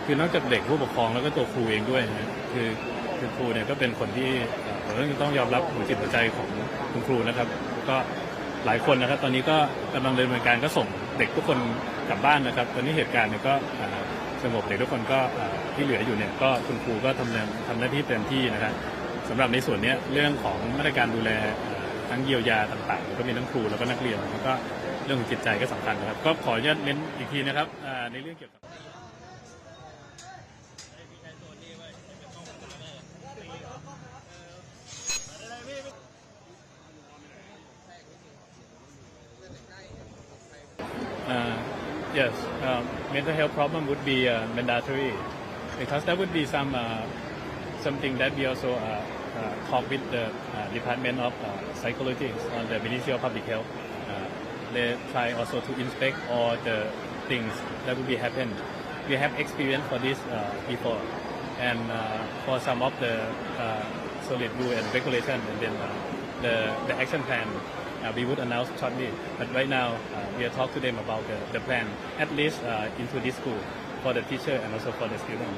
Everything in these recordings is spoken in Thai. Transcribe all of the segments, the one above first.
คือนอกจากเด็กผู้ปกครองแล้วก็ตัวครูเองด้วยนะคือครูเนี่ยก็เป็นคนที่ต้องยอมรับหัวจิตหัวใจของคุณครูนะครับก็หลายคนนะครับตอนนี้ก็กำลังดำเนินการก็ส่งเด็กทุกคนกลับบ้านนะครับตอนนี้เหตุการณ์เนี่ยก็สงบเด็กทุกคนก็ที่เหลืออยู่เนี่ยก็คุณครูก็ทำหน้าที่เต็มที่นะครับสำหรับในส่วนนี้เรื่องของมาตรการดูแลทั้งเยียวยาต่างๆก็มีทั้งครูแล้วก็นักเรียนแล้วก็เรื่องของจิตใจก็สำคัญนะครับก็ขออนุญาตเน้นอีกทีนะครับในเรื่องเกี่ยวกับYes, mental health problem would be mandatory because that would be something that we also talk with the Department of Psychology on the Ministry of Public Health. They try also to inspect all the things that would be happen. We have experience for this before, and for some of the solid rule and regulation, and then the action plan.We would announce shortly, but right now we are talking to them about the plan, at least into this school for the teacher and also for the student.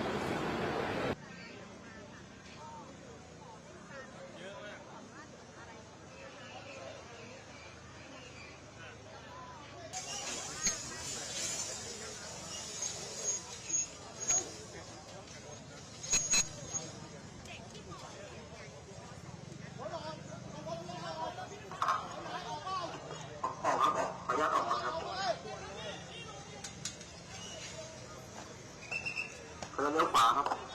Hello,